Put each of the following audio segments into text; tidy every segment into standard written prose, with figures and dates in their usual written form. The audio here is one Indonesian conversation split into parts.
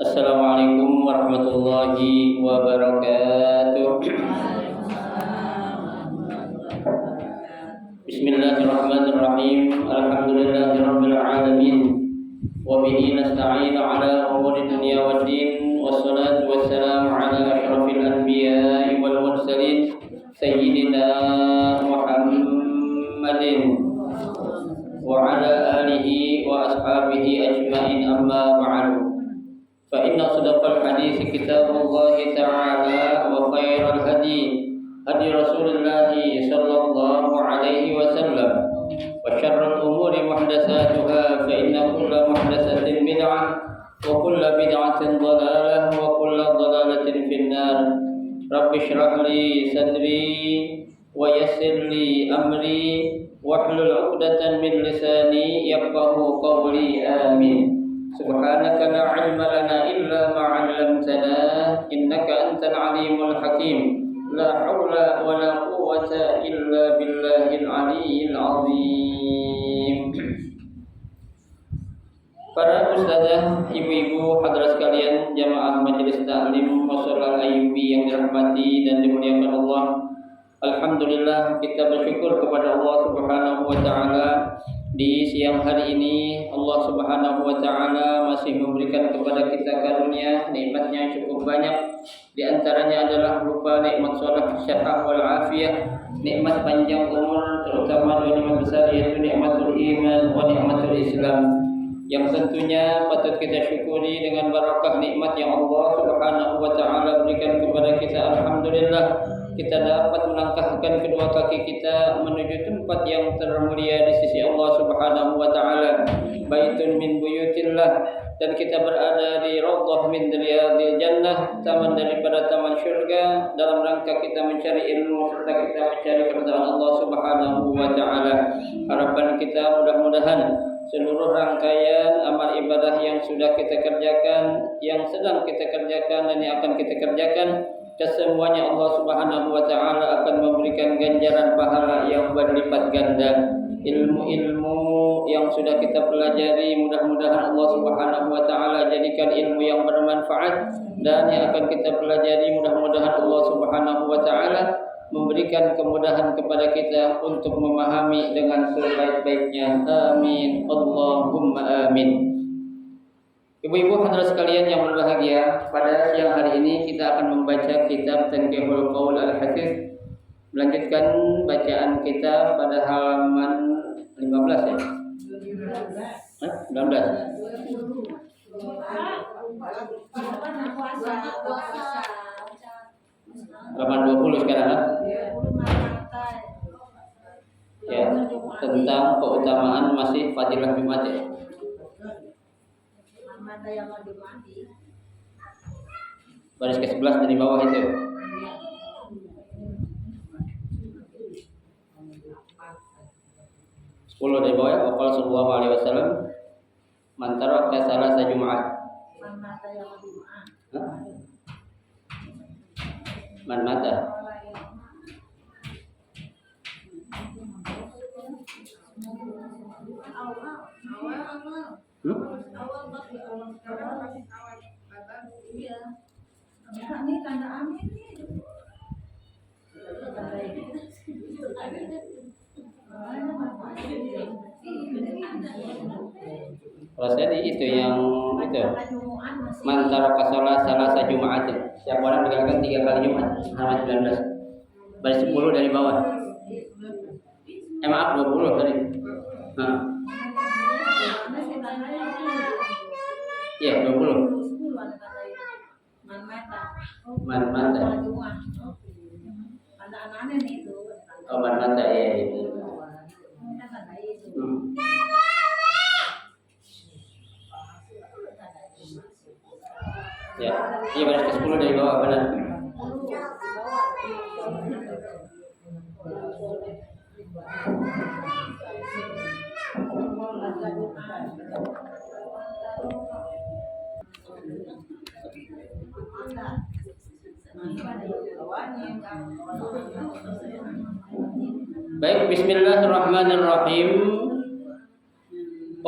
Assalamualaikum warahmatullahi wabarakatuh. Bismillahirrahmanirrahim. Alhamdulillahirabbil alamin. Wa bihi nasta'inu ala umuri dunya waddin. Wassalatu wassalamu ala asyrafil anbiya'i wal mursalin sayyidina Muhammadin wa ala alihi wa ashabihi ajma'in, amma ba'du. Fa inna sadaqal hadits kitabullah ta'ala wa khairal hadi Rasulullah sallallahu alaihi wasallam wa syarrul umuri muhdatsatuha fa inna kulla muhdatsatin bid'ah wa kulla bid'atin dhalalah wa kulla dhalalatin finnar. Rabbi shrah li sadri wa yassir li amri wahlul 'uqdatam min lisani yafqahu qawli. Amin. Subhanaka la ilma lana illa ma 'allamtana innaka antal alimul hakim. La haula wa la quwwata illa billahil aliyyil azim. Para ustazah, ibu-ibu, hadirat sekalian, jamaah majelis taklim Musholal Ayyubi yang dirahmati dan dimuliakan Allah. Alhamdulillah, kita bersyukur kepada Allah Subhanahu wa taala. Di siang hari ini Allah Subhanahu wa taala masih memberikan kepada kita karunia, nikmatnya cukup banyak. Di antaranya adalah berupa nikmat shalah, syafa'ah wal afiyah, nikmat panjang umur, terutama dua nikmat besar, yaitu nikmatul iman wa nikmatul Islam, yang tentunya patut kita syukuri dengan barakah nikmat yang Allah Subhanahu wa taala berikan kepada kita. Alhamdulillah, kita dapat melangkahkan kedua kaki kita menuju tempat yang termulia di sisi Allah Subhanahu wa taala, baitun min buyutillah, dan kita berada di raudhah min riyadil jannah, taman daripada taman syurga, dalam rangka kita mencari ilmu serta kita mencari keridhaan Allah Subhanahu wa taala. Harapan kita mudah-mudahan seluruh rangkaian amal ibadah yang sudah kita kerjakan, yang sedang kita kerjakan, dan yang akan kita kerjakan, kesemuanya Allah Subhanahu wa taala akan memberikan ganjaran pahala yang berlipat ganda. Ilmu-ilmu yang sudah kita pelajari, mudah-mudahan Allah Subhanahu wa taala jadikan ilmu yang bermanfaat, dan yang akan kita pelajari mudah-mudahan Allah Subhanahu wa taala memberikan kemudahan kepada kita untuk memahami dengan sebaik-baiknya. Amin. Allahumma amin. Ibu-ibu hadirat sekalian yang berbahagia, pada siang hari ini kita akan membaca kitab Tanqihul Qaul Al-Hadits. Melanjutkan bacaan kita pada halaman 15 ya? 19. Halaman 20 sekarang ya, tentang keutamaan masih fadilah Jumat ya. Baris ke-11 dari bawah itu. Sepuluh dari bawah ya. Waqala sallallahu alaihi wasallam, man taraka salasa Jumat. Man mata. Ini tanda amin nih. Kalau saya itu yang itu mantara kasola salah satu Jumat. Siapa orang meninggalkan 3 kali Jumat, halaman 19. Baris 10 dari bawah. Maaf 20 tadi. Iya 20. Man mata. Anak-anaknya nih itu. Oh man mata ya itu. Ya, ini baris ke-10 dari bawah benar. Baik, bismillahirrahmanirrahim.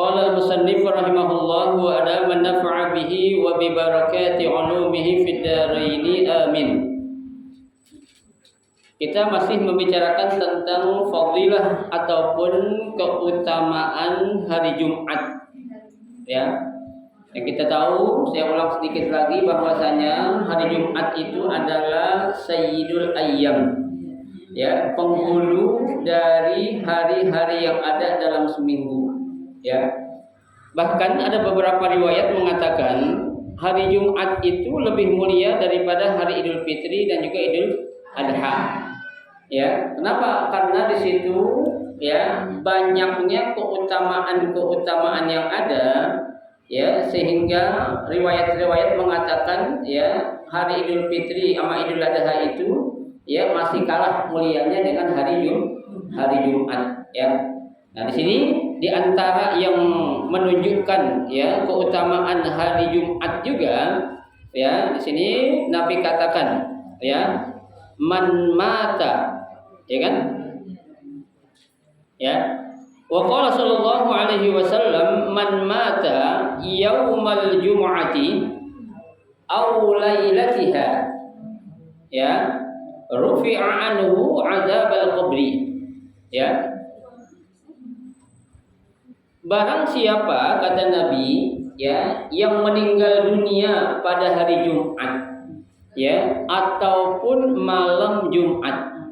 Qala al-musannif rahimahullah wa ada man nafa'a bihi wa bi barakati 'ulumihi fid dharain amin. Kita masih membicarakan tentang fadilah ataupun keutamaan hari Jumat. Ya. Yang kita tahu, saya ulang sedikit lagi bahwasanya hari Jumat itu adalah Sayyidul Ayyam. Ya, penghulu dari hari-hari yang ada dalam seminggu. Ya, bahkan ada beberapa riwayat mengatakan hari Jumat itu lebih mulia daripada hari Idul Fitri dan juga Idul Adha. Ya, kenapa? Karena di situ ya banyaknya keutamaan yang ada, ya, sehingga riwayat-riwayat mengatakan ya hari Idul Fitri sama Idul Adha itu ya masih kalah mulianya dengan hari Jumat. Ya. Nah, di sini di antara yang menunjukkan ya keutamaan hari Jumat juga ya di sini Nabi katakan ya man mata, ya kan? Ya. Wa qala sallallahu alaihi wasallam man mata yaumal jumu'ati aw lailatiha ya rufi'a anhu 'adzabal qabri. Ya. Barang siapa, kata Nabi, ya, yang meninggal dunia pada hari Jumat, ya, ataupun malam Jumat,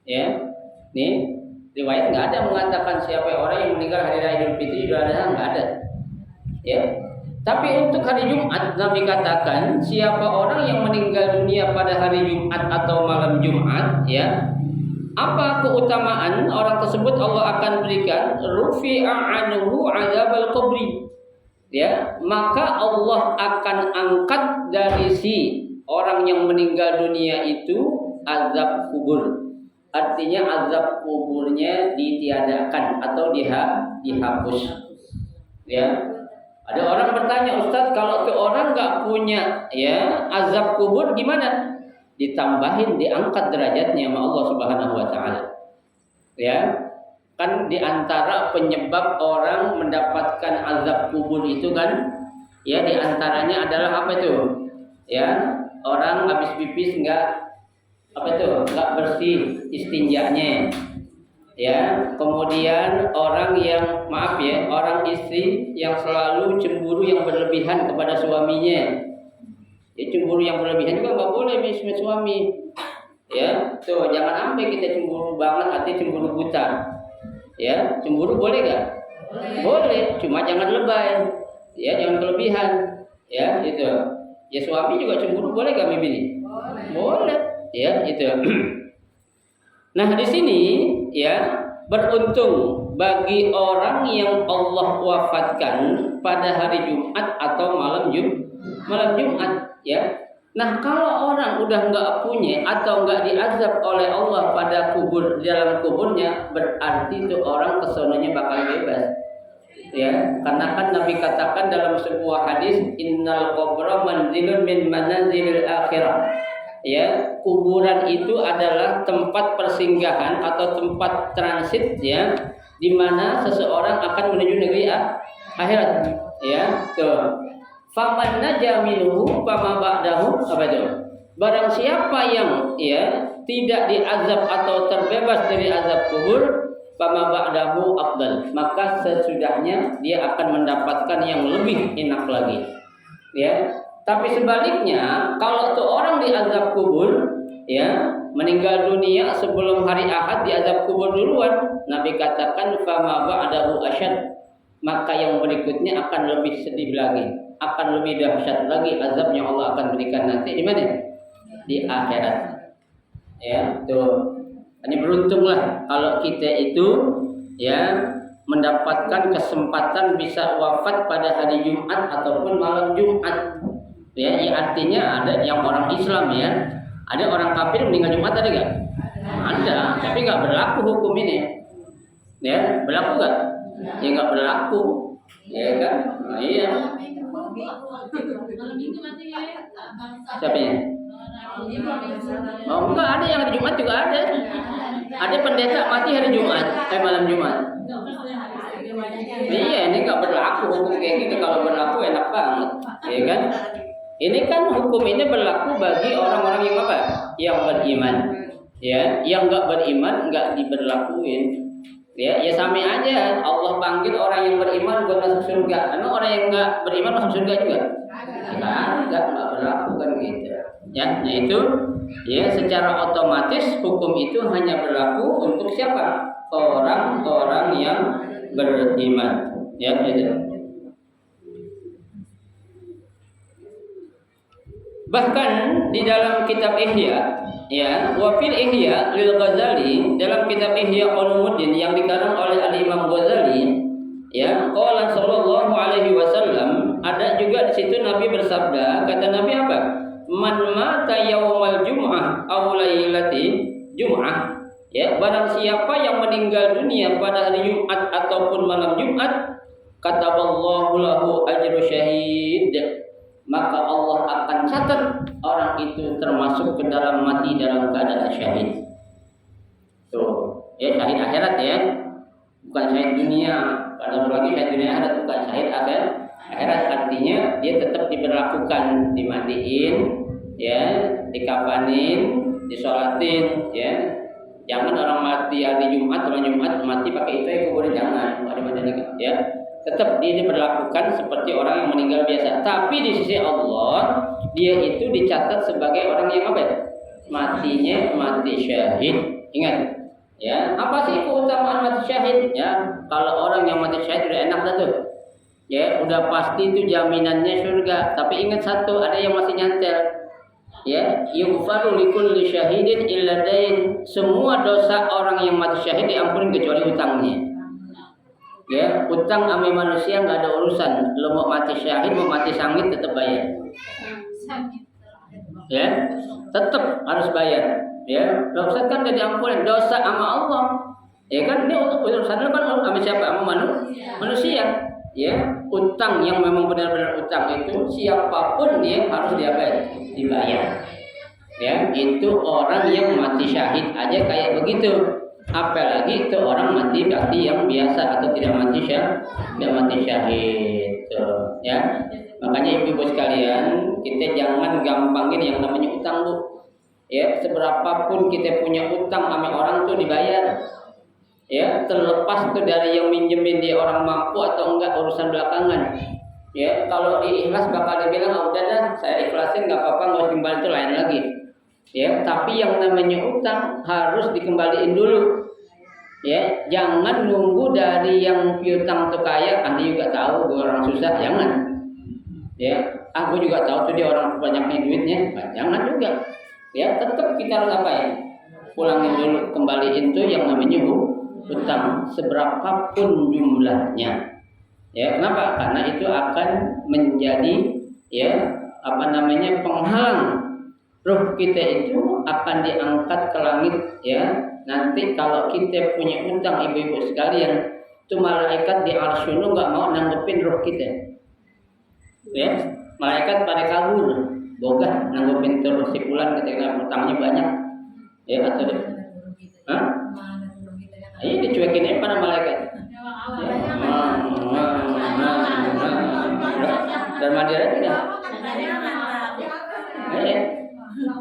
ya, nih riwayat nggak ada mengatakan siapa orang yang meninggal hari raya Idul Fitri, Idul Adha, nggak ada, ya. Tapi untuk hari Jumat, Nabi katakan siapa orang yang meninggal dunia pada hari Jumat atau malam Jumat, ya. Apa keutamaan orang tersebut Allah akan berikan rufi'a anhu 'adzabal qabri. Ya, maka Allah akan angkat dari si orang yang meninggal dunia itu azab kubur. Artinya azab kuburnya ditiadakan atau dihapus. Ya. Ada orang bertanya, Ustaz, kalau ke orang nggak punya ya azab kubur gimana? Ditambahin, diangkat derajatnya sama Allah Subhanahu wa taala. Ya. Kan di antara penyebab orang mendapatkan azab kubur itu kan ya di antaranya adalah apa itu? Ya, orang habis pipis enggak bersih istinjanya. Ya, kemudian orang yang orang istri yang selalu cemburu yang berlebihan kepada suaminya. Ya, cemburu yang berlebihan juga nggak boleh sama suami. Ya, tuh jangan sampai kita cemburu banget, artinya cemburu buta. Ya, cemburu boleh nggak? Boleh, cuma jangan lebay. Ya, jangan kelebihan. Ya, itu. Ya, suami juga cemburu boleh nggak, Bibi? Boleh. Ya, itu. Nah, di sini ya beruntung bagi orang yang Allah wafatkan pada hari Jumat atau malam Jumat. Ya, nah kalau orang udah nggak punya atau nggak diazab oleh Allah pada kubur dalam kuburnya, berarti itu orang kesononya bakal bebas. Ya, karena kan Nabi katakan dalam sebuah hadis, innal qabra manzilun min manazilil akhirah. Ya, kuburan itu adalah tempat persinggahan atau tempat transit ya, di mana seseorang akan menuju negeri akhirat. Ya, tuh. Faman naja minhu fama ba'dahu apa itu? Barang siapa yang ya tidak diazab atau terbebas dari azab kubur, fama ba'dahu afdal, maka sesudahnya dia akan mendapatkan yang lebih enak lagi. Ya. Tapi sebaliknya, kalau tuh orang diazab kubur, ya, meninggal dunia sebelum hari Ahad diazab kubur duluan, Nabi katakan fama ba'dahu asyad, maka yang berikutnya akan lebih sedih lagi. Akan lebih dahsyat lagi azab yang Allah akan berikan nanti di mana? Di akhirat. Ya, tuh. Ini beruntunglah kalau kita itu ya mendapatkan kesempatan bisa wafat pada hari Jumat ataupun malam Jumat. Ya, artinya ada yang orang Islam ya. Ada orang kafir meninggal Jumat ada enggak? Ada, tapi enggak berlaku hukum ini. Ya, berlaku enggak? Ya enggak berlaku. Ya kan? Nah, iya. Siapa ya? Oh enggak, ada yang hari Jumat juga ada. Ada pendeta mati hari Jumat, malam Jumat. Iya, ini nggak berlaku hukum kayak gini. Kalau berlaku enak banget, ya kan? Ini kan hukum ini berlaku bagi orang-orang yang apa? Yang beriman, ya. Yang nggak beriman nggak diberlakuin. Ya sama aja. Allah panggil orang yang beriman buat masuk surga. Karena orang yang nggak beriman masuk surga juga? Nggak berlaku kan gitu. Ya, yaitu ya secara otomatis hukum itu hanya berlaku untuk siapa? Orang-orang yang beriman. Ya, gitu. Bahkan di dalam kitab Ihya, ya, wa fil Ihya lil Ghazali, dalam kitab Ihya Ulumuddin yang dikarang oleh Al Imam Ghazali, ya, qala sallallahu alaihi wasallam, ada juga di situ Nabi bersabda, kata Nabi apa? Man mata yaumal jum'ah aw lailati jum'ah, ya, barang siapa yang meninggal dunia pada hari Jumat ataupun malam Jumat, kataballahu lahu ajru syahid, maka Allah akan catat orang itu termasuk ke dalam mati dalam keadaan syahid. Tuh, ya, syahid akhirat ya, bukan syahid dunia. Kalau lagi syahid dunia akhirat, bukan syahid akhirat. Artinya dia tetap diberlakukan, dimandiin, ya, dikafanin, disolatin, ya. Jangan orang mati hari Jumat, malam Jumat mati pakai itu ya kuburan, jangan, ya. Tetap dia diperlakukan seperti orang yang meninggal biasa. Tapi di sisi Allah, dia itu dicatat sebagai orang yang apa? Matinya mati syahid. Ingat, ya. Apa sih keutamaan mati syahid? Ya, kalau orang yang mati syahid udah enak dah tuh. Ya, udah pasti itu jaminannya surga. Tapi ingat satu, ada yang masih nyantel. Ya, yughfaru likulli syahidin illa dain. Semua dosa orang yang mati syahid diampuni kecuali utangnya. Ya, utang ame manusia nggak ada urusan. Lo mau mati syahid, mau mati sangit tetap bayar. Ya, tetap harus bayar. Ya, dosa kan udah diampuni, dosa sama Allah. Ya kan, ini urusan lo kan sama siapa? Sama manusia. Ya, utang yang memang benar-benar utang itu siapapun dia harus dibayar. Ya, itu orang yang mati syahid aja kayak begitu. Apalagi itu orang mati yang biasa atau tidak mati syahid. Tuh, ya. Makanya ibu-ibu sekalian, kita jangan gampangin yang namanya utang, Bu. Ya, seberapapun kita punya utang sama orang tuh dibayar. Ya, terlepas itu dari yang minjemin dia orang mampu atau enggak, urusan belakangan. Ya, kalau ikhlas bakal dibilang, "Oh, udah dah, saya ikhlasin, enggak apa-apa, enggak usah kembali, itu lain lagi." Ya, tapi yang namanya utang harus dikembaliin dulu. Ya, jangan nunggu dari yang piutang tuh kaya, Anda juga tahu gue orang susah, jangan. Ya, aku juga tahu tuh dia orang banyaknya duitnya, nah, jangan juga. Ya, tetap kita harus apa ya? Pulangin dulu, kembaliin tuh yang namanya utang seberapapun jumlahnya. Ya, kenapa? Karena itu akan menjadi penghalang ruh kita itu akan diangkat ke langit. Ya, nanti kalau kita punya utang, ibu-ibu sekalian, itu malaikat di Arsyun nggak mau nanggepin ruh kita. Ya, malaikat pada kabur, boga nanggepin terus si fulan ketika utangnya banyak. Ya, atau deh. Ini dicuekin para malaikat. Dan mandiri tidak.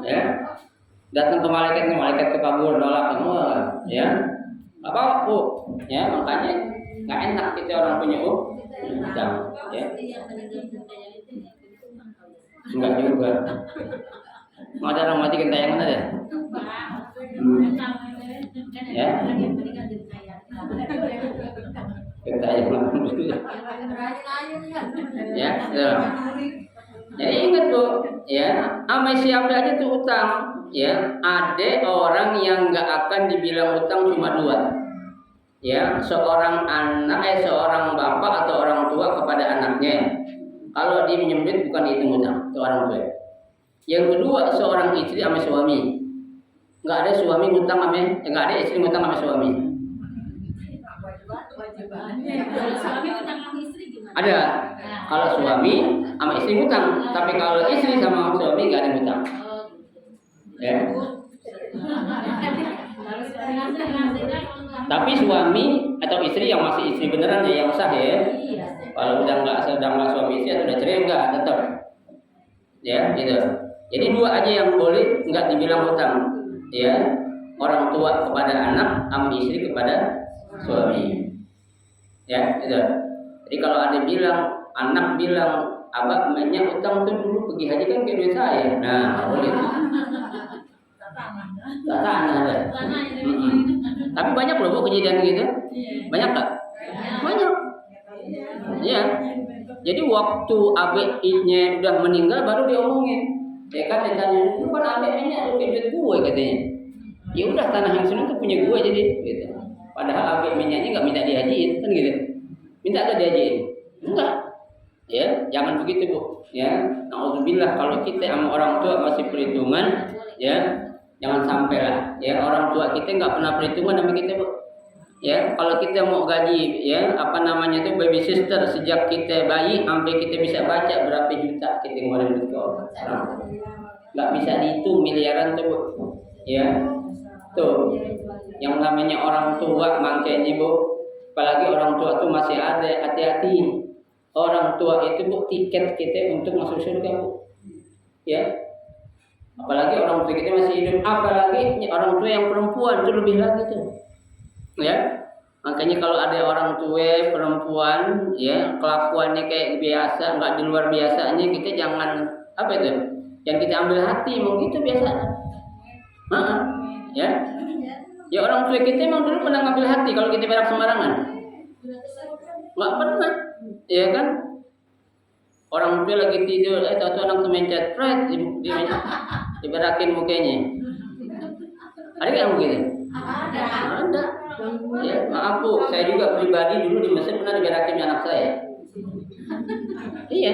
Ya. Datang ke malaikat ke kabur, nolak semua. Ya. Apa Bu? Ya, makanya nggak enak kita orang punya utang. Ya. Enggak juga. Mau ada orang mati gentayangan ada? Ya. Ya, ya ingat Bu, ya, sama siapa aja tuh utang, ya, ada orang yang nggak akan dibilang utang cuma dua, ya, seorang bapak atau orang tua kepada anaknya, kalau dia menyembelih bukan dihitung utang, itu orang tua. Yang kedua seorang istri sama suami, nggak ada suami utang nggak ada istri utang sama suami. Ada. Kalau suami sama istri ngutang, tapi kalau istri sama suami nggak ada ngutang. Ya. Tapi suami atau istri yang masih istri beneran ya yang sah ya. Kalau udah nggak suami istri atau udah cerai enggak tetap ya gitu. Jadi dua aja yang boleh nggak dibilang hutang ya, orang tua kepada anak sama istri kepada suami ya gitu. Jadi kalau ada bilang anak bilang abah mainnya utang tuh dulu pergi haji kan kayak duit saya, nah boleh tak tanah. Tapi banyak loh bu kejadian gitu, banyak tak? Banyak ya. Jadi waktu abeknya udah meninggal baru diomongin. Ya kan ditanya, itu kan abeknya ada duit gue katanya. Ya udah tanah yang sini tuh punya gue jadi gitu. Padahal abeknya nggak minta dihajiin kan gitu. Minta atau dihajiin? Enggak. Ya, jangan begitu bu. Ya, naudzubillah kalau kita sama orang tua masih perhitungan, ya jangan sampai lah. Ya orang tua kita nggak pernah perhitungan sama kita bu. Ya, kalau kita mau gaji, ya apa namanya tuh baby sister sejak kita bayi sampai kita bisa baca berapa juta kita ngeluarin duit ke orang. Nggak bisa dihitung miliaran tuh bu. Ya, tuh yang namanya orang tua makanya bu, apalagi orang tua tuh masih ada, hati-hati. Orang tua itu bu tiket kita untuk masuk surga bu. Ya, apalagi orang tua kita masih hidup, apalagi orang tua yang perempuan itu lebih lagi tuh. Ya, makanya kalau ada orang tua perempuan ya kelakuannya kayak biasa nggak di luar biasanya, kita jangan apa itu, yang kita ambil hati emang gitu biasanya. Ya, ya orang tua kita emang dulu pernah ngambil hati kalau kita berak sembarangan, nggak pernah, ya kan? Orang tua lagi tidur, tahu anak tuh mencet, diberakin mukanya. Ada yang begitu? Ada. Ya, maaf bu, saya juga pribadi dulu di Mesir pernah diberakin anak saya. Iya,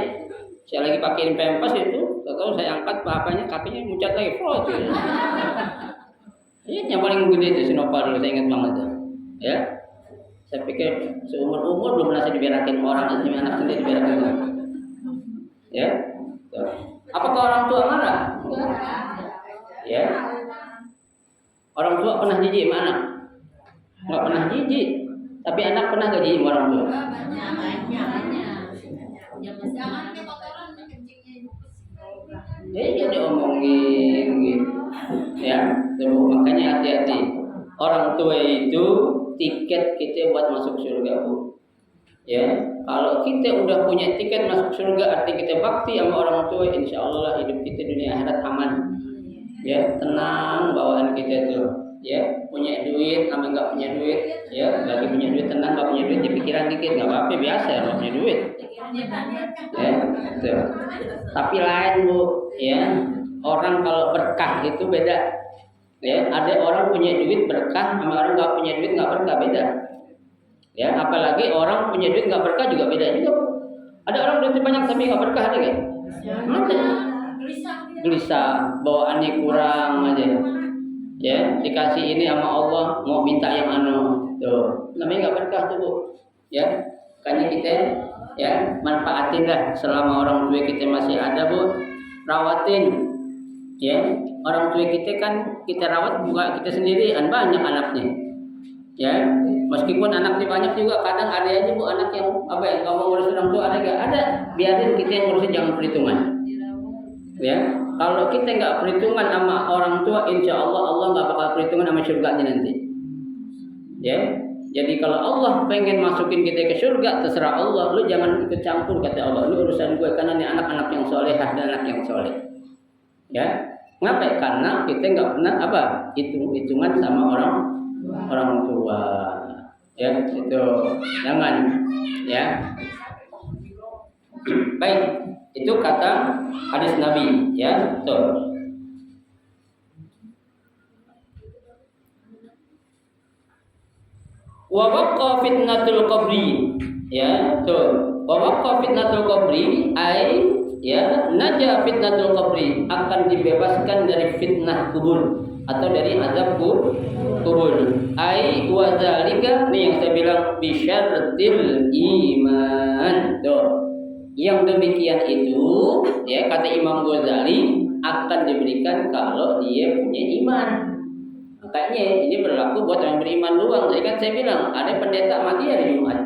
saya lagi pakein pempas itu, kalau saya angkat papanya, kakinya mucat lagi, float. Iya, yang paling gede itu Sinopar dulu, saya ingat banget tuh. Ya, saya pikir seumur belum pernah saya diberakin orang, aslinya anak sendiri diberakin. Ya, tuh. Apakah orang tua marah? Enggak. Ya, orang tua pernah jijik sama anak? Nggak pernah jijik, tapi anak pernah gak jijik sama orang tua? Dia diomongin gitu. Ya, makanya hati-hati. Orang tua itu tiket kita buat masuk surga bu. Ya, kalau kita udah punya tiket masuk surga, arti kita bakti sama orang tua, insya Allah hidup kita dunia akhirat aman. Ya, tenang bawaan kita tuh. Ya, punya duit sama nggak punya duit, ya lagi punya duit tenang, nggak punya duit ya pikiran dikit nggak apa-apa, biasa ya nggak punya duit. Ya, tuh. Tapi lain bu, ya orang kalau berkah itu beda. Ya, ada orang punya duit berkah sama orang nggak punya duit nggak berkah, beda. Ya, apalagi orang punya duit nggak berkah juga beda juga. Ada orang duitnya banyak tapi nggak berkah, ada nggak? Ada. Gelisah, bawaannya kurang aja. Ya, dikasih ini sama Allah mau minta yang tuh namanya nggak berkah tuh bu. Ya, makanya kita ya manfaatin lah selama orang tua kita masih ada bu, rawatin. Ya, orang tua kita kan kita rawat juga kita sendiri, banyak anaknya. Ya, meskipun anaknya banyak juga kadang ada aja bu anak yang apa ya nggak mau ngurus orang tua, ada nggak? Ada, biarin kita yang ngurusin, jangan perhitungan. Ya, kalau kita nggak perhitungan sama orang tua, insya Allah nggak bakal perhitungan sama surganya nanti. Ya, jadi kalau Allah pengen masukin kita ke surga, terserah Allah. Lu jangan ikut campur, kata Allah. Lu urusan gue, karena ini anak-anak yang solehah dan anak yang soleh. Ya, ngapain? Karena kita nggak pernah hitung-hitungan sama orang tua. Ya, itu jangan. Ya, baik. Itu kata hadis Nabi, ya, tuh. Wa waqqa fitnatul qabri, ya, tuh. Wa waqqa fitnatul qabri ai ya naja fitnatul qabri, akan dibebaskan dari fitnah kubur atau dari azab kubur. Ai wa zalika, nih yang saya bilang bisyartil iman, tuh. Yang demikian itu, ya kata Imam Ghazali, akan diberikan kalau dia punya iman. Maka Kayaknya ini berlaku buat orang beriman doang. Jadi kan saya bilang ada pendeta mati hari Jumat.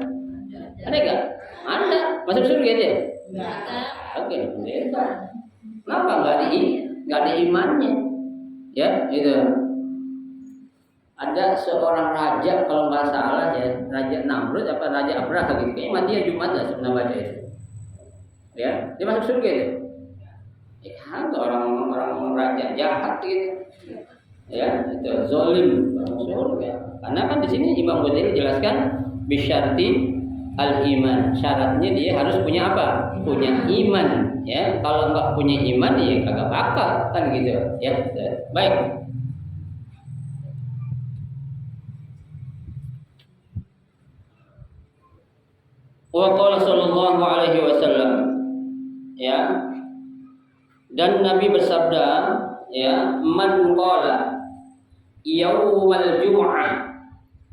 Ada nggak? Ada. Masuk surga dia? Oke, pendeta. Kenapa nggak ada imannya? Ya, itu. Ada seorang raja kalau nggak salah ya, Raja Namrud apa Raja Abraha gitu. Kayaknya mati hari Jumat lah sebenarnya baca itu. Ya, dia masuk surga itu. Ya kan orang raja jahat gitu. Ya, itu zalim masuk surga. Karena kan di sini Imam Ghazali jelaskan bisyarti al-iman. Syaratnya dia harus punya apa? Punya iman, ya. Kalau nggak punya iman ya kagak bakal kan gitu. Ya, baik. Wa qala sallallahu alaihi wasallam, ya. Dan Nabi bersabda, ya, man qala yaumal jum'ah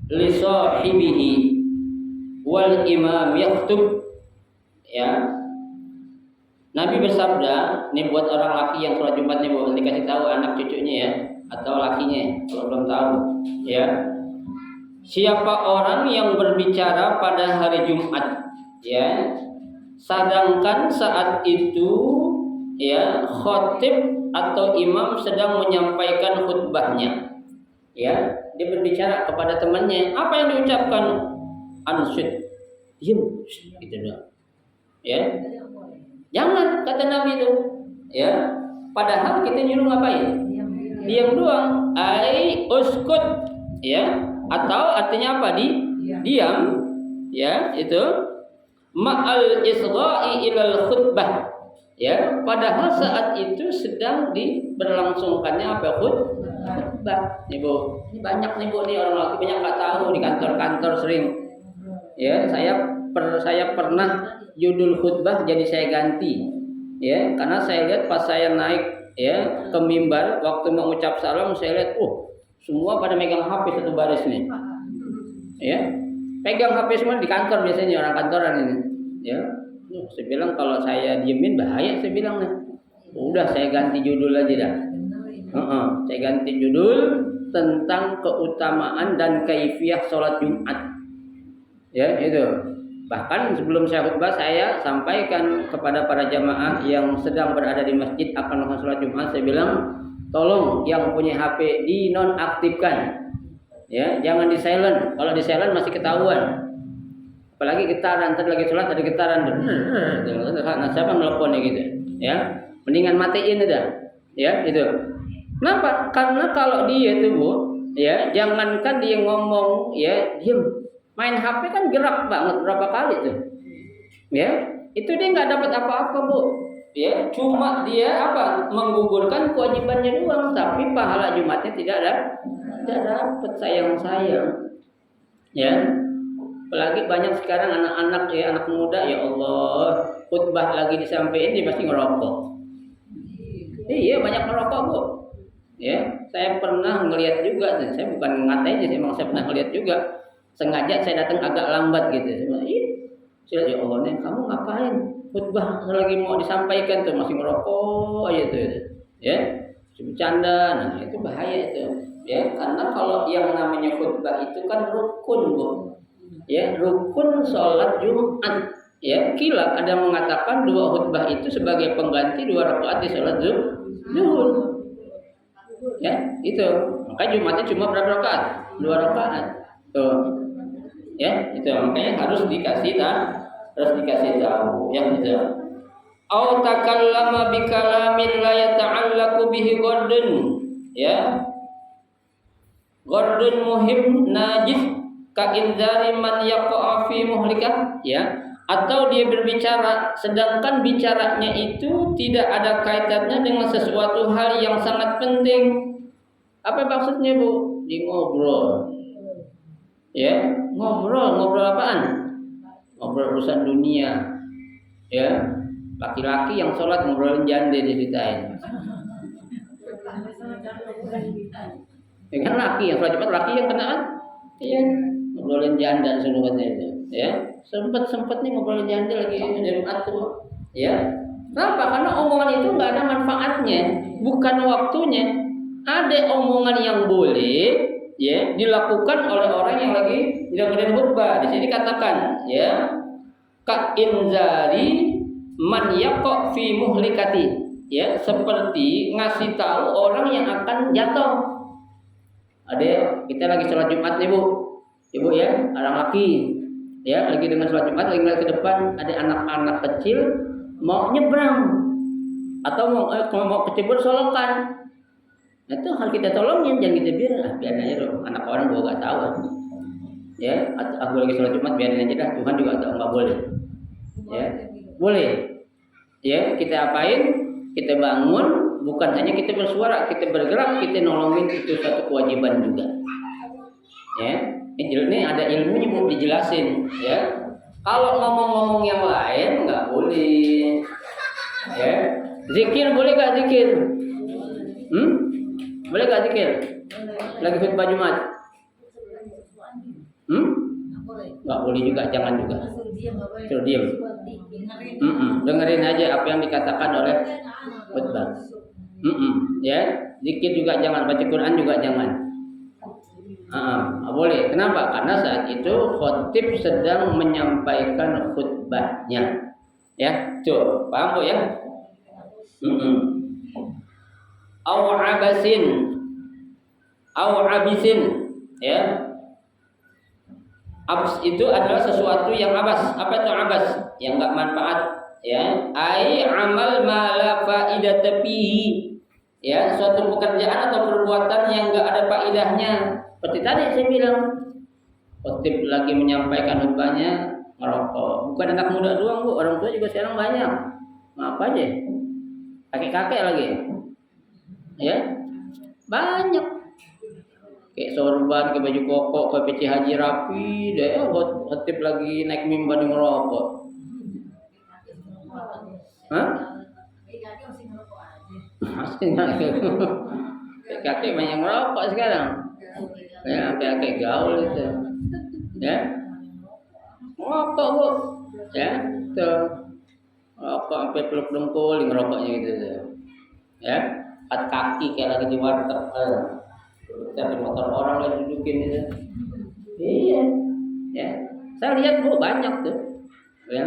li sahibihi wal imam yaktub, ya. Nabi bersabda, ini buat orang laki yang sholat Jumat nih, boleh dikasih tahu anak cucunya ya, atau lakinya kalau belum tahu, ya. Siapa orang yang berbicara pada hari Jumat, ya, sedangkan saat itu, ya, khatib atau imam sedang menyampaikan khutbahnya, ya, dia berbicara kepada temannya, apa yang diucapkan? Ansyid, diam, gitu doang, ya. Jangan, kata Nabi itu, ya. Padahal kita nyuruh ngapain? Diam doang. Uskut, ya. Atau artinya apa? Diam, ya, itu ma'al isgha'i ilal khutbah, ya. Padahal saat itu sedang diberlangsungkannya apa? Khutbah. Nih Bu, ini banyak nih Bu, nih orang laki banyak nggak tahu di kantor-kantor sering. Ya, saya pernah judul khutbah jadi saya ganti, ya, karena saya lihat pas saya naik, ya, ke mimbar waktu mengucap salam, saya lihat, semua pada megang HP satu baris nih, ya, pegang HP semua di kantor biasanya orang kantoran ini, ya. Saya bilang kalau saya diemin bahaya, saya bilang nih, udah saya ganti judul aja dah, saya ganti judul tentang keutamaan dan kaifiyah sholat Jumat, ya, itu. Bahkan sebelum saya khutbah saya sampaikan kepada para jamaah yang sedang berada di masjid akan melakukan sholat Jumat, saya bilang tolong yang punya HP dinonaktifkan, ya, jangan di silent. Kalau di silent masih ketahuan, apalagi getaran, tadi lagi sholat ada getaran, nah siapa nelfonnya gitu, ya, mendingan matiin aja, ya, itu. Kenapa? Karena kalau dia tuh Bu, ya, jangankan dia ngomong, ya, diam. Main HP kan gerak banget berapa kali tuh, ya, itu dia nggak dapat apa-apa Bu, ya, cuma dia apa menggugurkan kewajibannya doang, tapi pahala Jumatnya tidak dapat, sayang, ya. Apalagi banyak sekarang anak-anak, ya, anak muda, ya Allah, khutbah lagi disampaikan dia pasti ngerokok, iya, banyak ngerokok Bu, ya. Saya pernah ngelihat juga, saya bukan ngatain, saya pernah ngelihat juga. Sengaja saya datang agak lambat gitu. Saya ya Allah nih, kamu ngapain? Khutbah lagi mau disampaikan tuh masih ngerokok aja tuh, ya. Bercanda, nah itu bahaya itu, ya. Karena kalau yang namanya khutbah itu kan rukun Bu, ya, rukun sholat Jumat, ya. Kila ada mengatakan 2 khutbah itu sebagai pengganti 2 rakaat di sholat zuhur, ya. Itu makanya Jumatnya cuma berapa rakaat? 2 rakaat tuh. Ya, itu makanya harus dikasih tahu, yang itu. Au takallama bi kalamin la yata'allaqu bihi ghardun, ya. Ghardun muhim najis ka inzari man yaqa'a fi muhlikah, ya. Atau dia berbicara sedangkan bicaranya itu tidak ada kaitannya dengan sesuatu hal yang sangat penting. Apa maksudnya Bu? Di ngobrol. Ya, ngobrol apaan? Ngobrol urusan dunia, ya. Laki-laki yang sholat ngobrolin janda diceritain. Ya kan laki yang sholat Jumat, laki yang kenaan, iya, ngobrolin janda seluruhnya itu, ya. Sempet nih ngobrolin janda lagi Jumat tuh, ya. Kenapa? Karena omongan itu nggak ada manfaatnya, bukan waktunya. ada omongan yang boleh ya dilakukan oleh orang yang lagi dengerin khutbah. Di sini katakan ya ka inzari man yaqa fi muhlikati, ya seperti ngasih tahu orang yang akan jatuh. Ada kita lagi sholat Jumat nih ibu ya, orang laki ya lagi dengan sholat Jumat lagi ngeliat ke depan ada anak-anak kecil mau nyebrang atau mau kecebur solokan. Nah, itu harus kita tolongin, jangan kita biarin aja loh, anak orang gua gak tahu. Ya, aku lagi sholat Jumat biarin aja dah, Tuhan juga tahu nggak boleh. Ya, boleh. Ya, kita apain? Kita bangun, bukan hanya kita bersuara, kita bergerak, kita nolongin, itu satu kewajiban juga. Ya, ini ada ilmunya mau dijelasin. Ya, kalau ngomong-ngomong yang lain nggak boleh. Ya, zikir boleh gak zikir? Boleh gak zikir? Lagi khutbah Jumat? Nggak boleh juga, jangan juga. Suruh diam. Dengerin aja apa yang dikatakan oleh khutbah. Ya, zikir juga jangan, baca Quran juga jangan. Boleh. Kenapa? Karena saat itu khotib sedang menyampaikan khutbahnya. Ya, tuh, paham Bu ya? Aw abisin, ya. Abs itu adalah sesuatu yang abas. Apa itu abas? Yang enggak manfaat, ya. Ai amal ma la faidata fihi. Ya, suatu pekerjaan atau perbuatan yang enggak ada faedahnya. Seperti tadi saya bilang, khotib lagi menyampaikan khutbahnya ngerokok. Bukan anak muda doang, Bu, orang tua juga sekarang banyak. Maaf aja. Kakek-kakek lagi. Ya. Banyak. Kayak sorban, kayak baju koko, kayak peci haji rapi, deh buat khotib lagi naik mimbar ngerokok. Hah? Masih nggak? Kakek banyak ngerokok sekarang. Ya, kakek gaul itu. Ya. Ngerokok, Bu. Ya, tuh. Ngerokok sampai peluk dengkul ngerokoknya gitu tuh. Ya, angkat kaki kayak lagi di warteg. Dari motor orang lagi dudukin itu. Iya. Ya. Saya lihat Bu banyak tuh. Ya.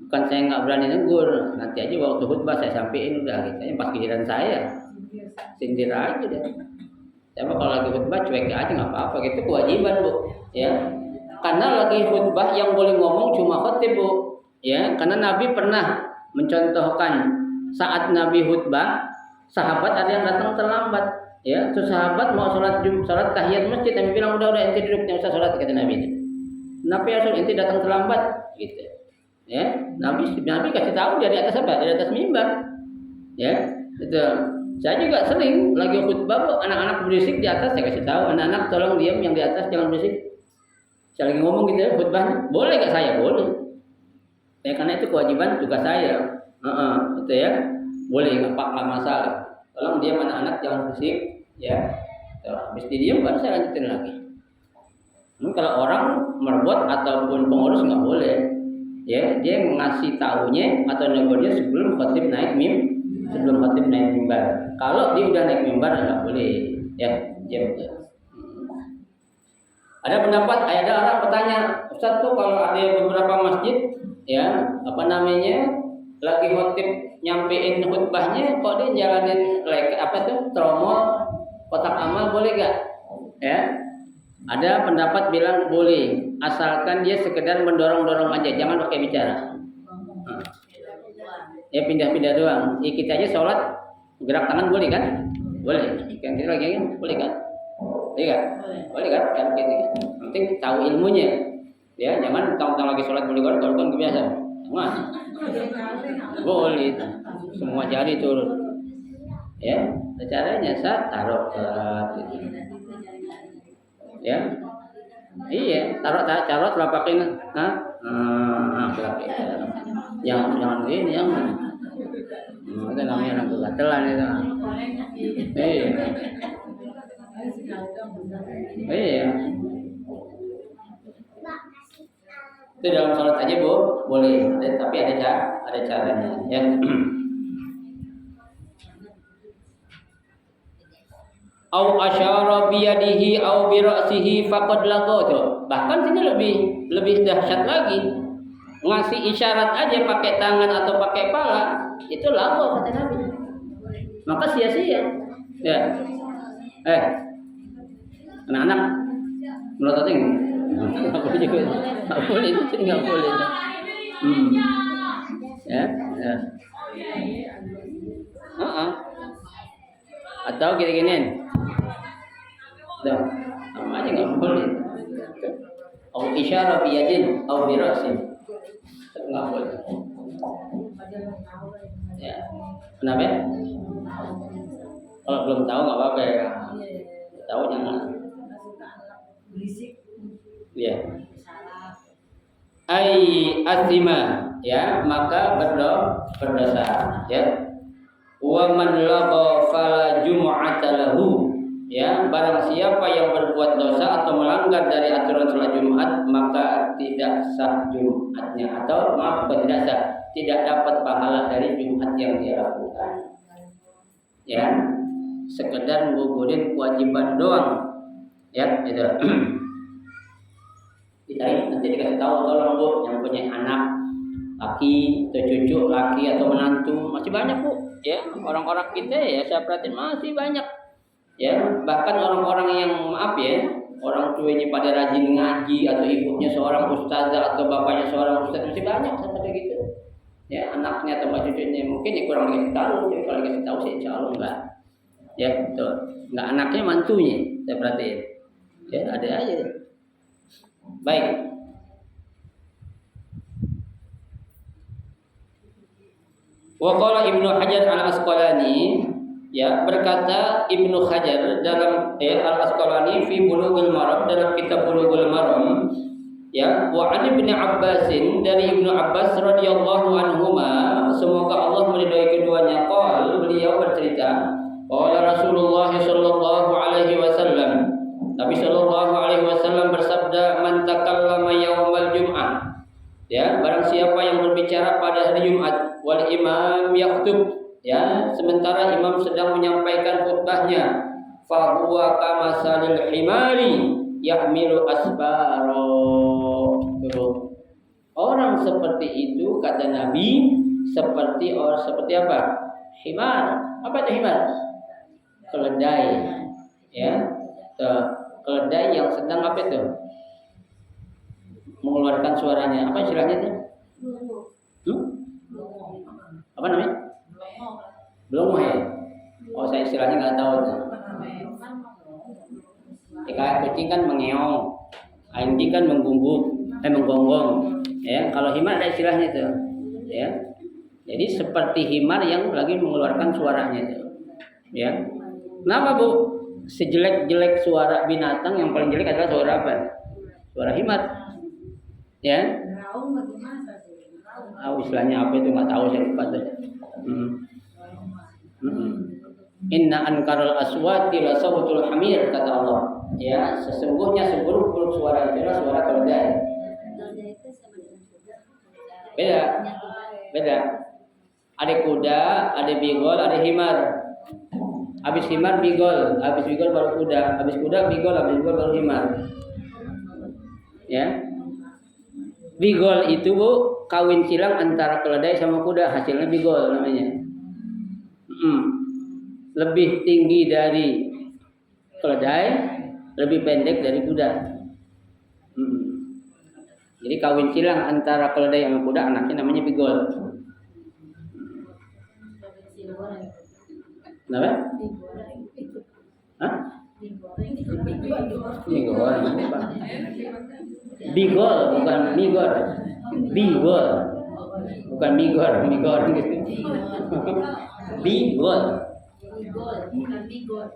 Bukan saya nggak berani negur. Nanti aja waktu khutbah saya sampein udah gitu. Pas giliran saya. Sindir aja deh. Saya kalau lagi khutbah cuek aja nggak apa-apa. Gitu kewajiban Bu. Ya. Karena lagi khutbah yang boleh ngomong cuma khotib Bu. Ya. Karena Nabi pernah mencontohkan saat Nabi khutbah, sahabat ada yang datang terlambat. Ya, terus sahabat mau sholat tahiyat masjid, Nabi bilang udah ente duduk, jangan usah sholat, kata Nabi. Kenapa ya ente datang terlambat? Gitu. Ya, Nabi kasih tahu dari atas apa? Dari atas mimbar. Ya, itu. Saya juga sering lagi khutbah, anak-anak berisik di atas, saya kasih tahu anak-anak tolong diam, yang di atas jangan berisik. Saya lagi ngomong gitu ya khutbahnya, boleh gak saya? Boleh. Ya, karena itu kewajiban tugas saya. Itu ya, boleh nggak masalah. Tolong diam anak-anak jangan berisik, ya. Habis diam baru saya lanjutin lagi. Kalau orang merbot ataupun pengurus nggak boleh, ya dia ngasih tahunya atau negornya sebelum khotib naik mimbar. Kalau dia udah naik mimbar nggak boleh, ya. Ada pendapat, ada orang bertanya, Ustaz tuh kalau ada beberapa masjid, ya lagi khotib nyampein khutbahnya kok dia jalanin tromol kotak amal boleh gak? Ya, ada pendapat bilang boleh, asalkan dia sekedar mendorong-dorong aja, jangan pakai bicara. Ya pindah-pindah doang. Ya, kita aja sholat gerak tangan boleh kan? Boleh. Kan kita lagi boleh kan? Boleh kan? Boleh kan? Kan gitu. Penting tahu ilmunya. Ya, jangan tahu-tahu lagi sholat boleh kan? Kalau kan kebiasa. Jangan. Boleh. Semua jari turun. Ya, caranya taruh gitu. Ya. Iya, taruh telapakin. Jangan ini yang itu namanya orang kegatelan itu. Iya. Itu dalam sholat aja Bu, boleh. Tapi ada caranya ya. au asyara bi yadihi au bi ra'sihi faqad lagha. Bahkan sini lebih dahsyat lagi. Ngasih isyarat aja pakai tangan atau pakai pala itu lagha kata Nabi. Maka sia-sia. Ya. Anak-anak melotot ini. Enggak boleh juga. Enggak boleh itu enggak boleh. Ya. Atau gini-ginian. Dah, sama aja nggak boleh. Au isyara biyadin, au birasin, nggak boleh. Ya, kenapa? Kalau belum tahu nggak apa-apa ya. Tahu jangan. Ya. Ai asima, ya maka berdosa, ya. Wa man laqa fala jumu'ata lahu, ya barang siapa yang berbuat dosa atau melanggar dari aturan salat Jumat maka tidak sah Jumatnya, atau maaf bukan tidak sah, tidak dapat pahala dari Jumat yang dia lakukan, ya sekedar ngugulin kewajiban doang, ya itu. Kita nanti dikasih tahu, tolong Bu yang punya anak laki atau cucu laki atau menantu, masih banyak Bu, ya orang-orang kita ya saya perhatiin masih banyak, ya bahkan orang-orang yang maaf ya orang tuanya pada rajin ngaji atau ibunya seorang ustazah atau bapaknya seorang ustaz, masih banyak seperti gitu, ya anaknya atau cucunya mungkin ya kurang dikasih tahu, jadi kalau dikasih tahu sih insya Allah enggak, ya betul, enggak anaknya mantunya saya perhatiin, ya ada aja. Baik. Wa qala Ibnu Hajar Al-Asqalani, ya berkata Ibnu Hajar dalam Al-Asqalani fi Bulughul Maram, dalam kitab Bulughul Maram, ya wa an Ibnu Abbasin, dari Ibnu Abbas radhiyallahu anhuma, semoga Allah meridhai keduanya, qala beliau bercerita, qala Rasulullah sallallahu alaihi wasallam, Nabi sallallahu alaihi wasallam bersabda, man takallama yaumal jum'ah, ya barang siapa yang berbicara pada hari Jumat, wal imam yakhutub, ya sementara imam sedang menyampaikan khutbahnya, fa huwa kamasalil himari yahmilu asbaro. Orang seperti itu kata Nabi seperti apa? Himar. Apa itu himar? Keledai, ya. Keledai yang sedang apa itu? Mengeluarkan suaranya. Apa istilahnya itu? Apa namanya? Belum ya? Oh saya istilahnya nggak tahu tuh. Kayak kucing kan mengeong, anjing kan menggonggong. Ya, kalau himar ada istilahnya tuh. Ya, jadi seperti himar yang lagi mengeluarkan suaranya tuh. Ya, kenapa Bu? Sejelek-jelek suara binatang yang paling jelek adalah suara apa? Suara himar. Ya. Istilahnya apa itu nggak tahu, saya lupa tuh. Inna ankaral aswati la sautul hamir, kata Allah. Ya, sesungguhnya seburuk-buruk suara itu adalah suara keledai. Beda. Ada kuda, ada bigol, ada himar. Habis himar bigol, habis bigol baru kuda, habis kuda bigol, habis bigol baru himar. Ya. Bigol itu Bu, kawin silang antara keledai sama kuda, hasilnya bigol namanya. Lebih tinggi dari keledai, lebih pendek dari kuda. Jadi kawin silang antara keledai sama kuda, anaknya namanya bigol. Kenapa? Hah? Bigol bukan migor. Bigol. Bukan migor gitu. Bigol.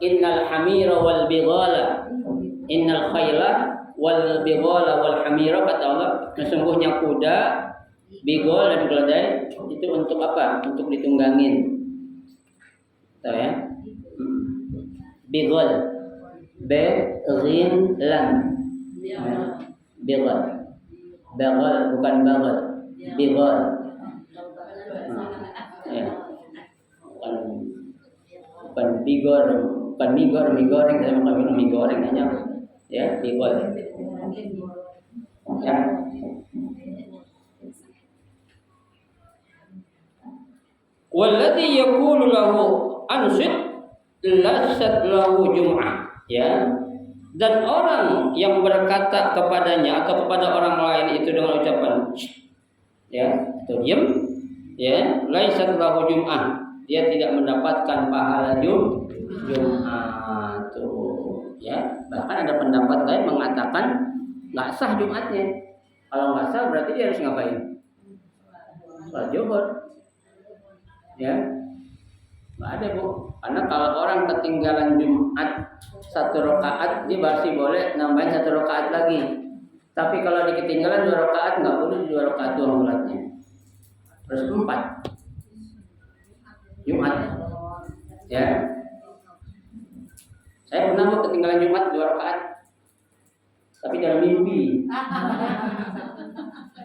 Innal hamira wal bighala. Innal khayla wal bighala wal hamira, kata Allah, sesungguhnya kuda, bigol dan keledai itu untuk apa? Untuk ditunggangin. Tahu ya? Bigol. Begin lam. Bigol. Bagol bukan bagol. Bigol. Ya. Bukan bigor, bukan mie goreng, saya makan minum mie goreng aja, ya, mie goreng. Ya. Walladhi yaqulu lahu ansit lasat lahu jum'ah, ya. Dan orang yang berkata kepadanya atau kepada orang lain itu dengan ucapan ya, atau diam, ya, laisat lahu jum'ah, dia tidak mendapatkan pahala Jumat tuh, ya. Bahkan ada pendapat lain mengatakan nggak sah Jumatnya. Kalau nggak sah berarti dia harus ngapain? Sholat Zuhur, ya. Nggak ada, Bu. Karena kalau orang ketinggalan Jumat 1 rakaat, dia masih boleh nambahin 1 rakaat lagi. Tapi kalau dia ketinggalan 2 rakaat, nggak boleh 2 rakaat doang sholatnya. Terus 4 Jumat, ya. Saya pernah Bu ketinggalan Jumat 2 rakaat, tapi dalam mimpi.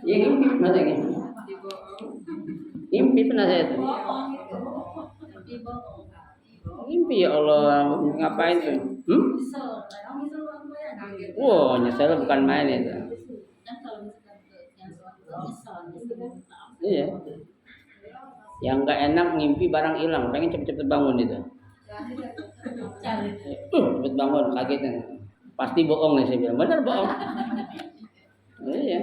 Iya, mimpi pernah saya gitu. Mimpi pernah saya tuh. Mimpi, ya Allah, ngapain tuh? Wow, nyesel bukan main itu. Iya. Yang nggak enak ngimpi barang hilang, pengen cepet-cepet bangun itu. Cepet bangun, kaget. Pasti bohong nih, saya bilang. Benar bohong. Iya.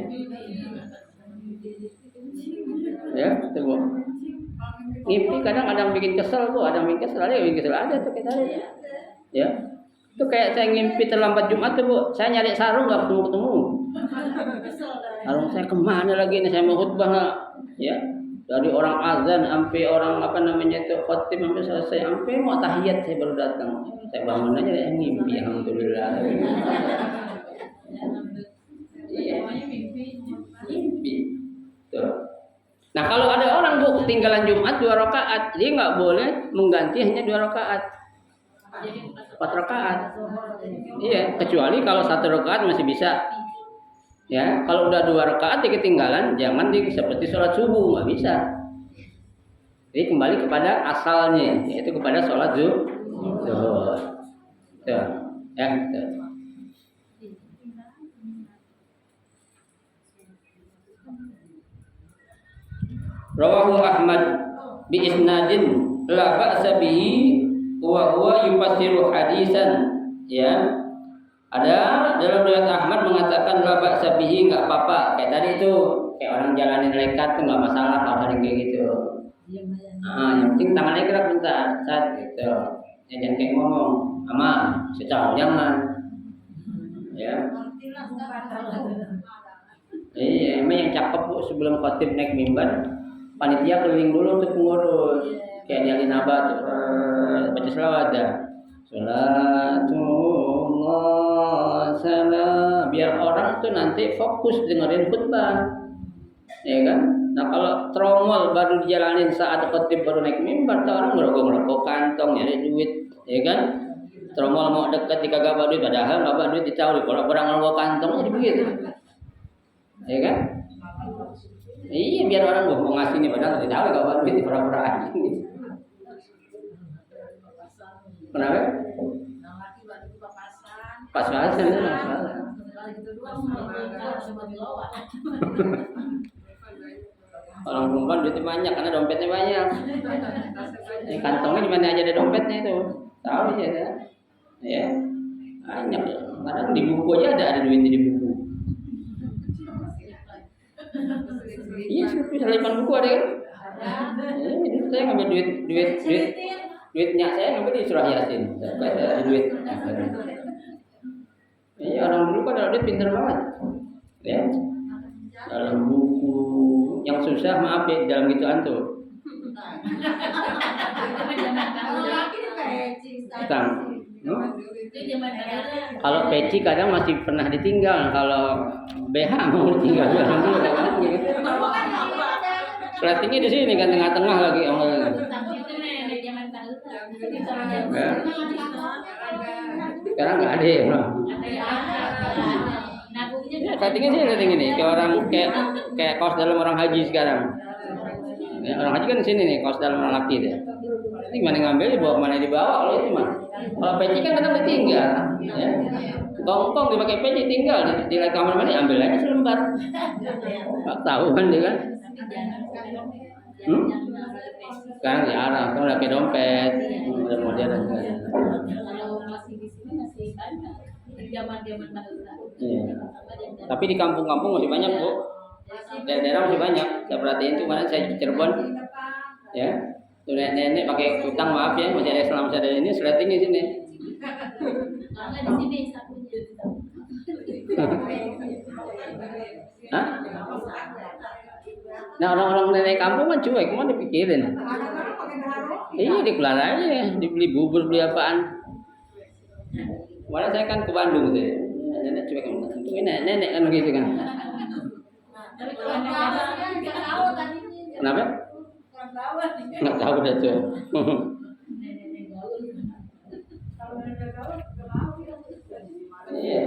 Ya, itu Bu. Ngimpi kadang bikin kesel, Bu. Ada yang bikin kesel, ada tuh kita lihat. Ya. Itu kayak saya ngimpi terlambat Jumat tuh, Bu. Saya nyari sarung nggak ketemu. Sarung saya kemana lagi nih? Saya mau khutbah, ya. Dari orang azan sampai orang khotib sampai selesai, sampai mau tahiyat saya baru datang. Saya bangun aja yang ngimpi, alhamdulillah. Iya. Mimpi. Tuh. Nah, kalau ada orang Bu ketinggalan Jumat 2 rakaat, dia nggak boleh mengganti hanya 2 rakaat. 4 rakaat. Iya, kecuali kalau 1 rakaat masih bisa. Ya, kalau udah 2 rakaat dia ketinggalan, jangan seperti sholat subuh, nggak bisa. Jadi kembali kepada asalnya, yaitu kepada sholat zuhur. Tuh, ya. Tuh. Rawahu Ahmad bi isnadin la ba'sa bihi wa huwa yufassiru hadisan, ya. Ada dalam riwayat Ahmad mengatakan la ba'sa bihi, enggak apa-apa. Kayak tadi itu, kayak orang jalanin nekat tuh enggak masalah kalau ada kayak gitu. Yang penting tangannya gerak bentar, saat gitu. Ya, jangan kayak ngomong, aman, secara jangan. Ya. Iya, emang yang cakep Bu, sebelum khotib naik mimbar, panitia keliling dulu untuk pengurus, kayak nyalin naba tuh, baca selawat dah. Salatullah salam, biar orang tuh nanti fokus dengerin khutbah, ya kan? Nah, kalau tromol baru dijalanin saat khotib baru naik mimbar, tuh orang ngerokok kantong nyari duit, ya kan? Tromol mau dekat dikagak bawa duit, padahal nggak bawa duit dicari, kalau orang ngerokok kantong jadi begitu, ya kan? Iya, biar orang mau ngasih nih, padahal tidak tahu nggak bawa duit, pura-pura aja. Kenapa? Pas-pasan itu masalah. Orang perempuan duitnya banyak karena dompetnya banyak. Kantongnya di mana aja ada dompetnya itu. Tahu aja ya. Ya. Banyak. Kadang di buku aja ada duitnya di buku. Iya, selipan buku ada kan? Ini saya ngambil duitnya saya ngambil di surah Yasin. Ada duit. Iya, orang dulu kan ada duit pintar banget. Ya. Dalam buku yang susah maaf ya, dalam gituan tuh. Kalau peci kadang masih pernah ditinggal, kalau BH mau ditinggal dulu. Platingnya di sini kan tengah-tengah lagi ya. Sekarang nggak ada ya, bro. Ya, platingnya sih plating ini, kayak kaos dalam orang haji sekarang. Ya, orang haji kan di sini nih, kaos dalam orang laki deh. Ini mana ngambil dibawa mana dibawa kalau itu mah. Kalau peci kan kadang ditinggal. Ya. Kongkong dipakai peci tinggal di kamar mandi ambil aja selembar. Nggak tahu kan dia kan. Sekarang jarang, kalau pakai dompet, udah modern kan. Kalau masih di sini masih banyak. Zaman-zaman Iya. Tapi di kampung-kampung masih banyak bu. Daerah-daerah masih banyak. Saya perhatiin tuh mana saya di Cirebon, ya. Tuh nenek pakai utang maaf ya, masih ada Islam masih ada ini, sleting di sini. Karena di sini satunya. Hah? Nah orang-orang nenek kampung kan cuek, cuma dipikirin. Iya dikelar aja, dibeli bubur beli apaan. Kemarin saya kan ke Bandung sih, nenek cuek, tentu nenek kan gitu kan. Tapi kalau nggak tahu tadinya. Kenapa? Nggak tahu dah tuh. Iya.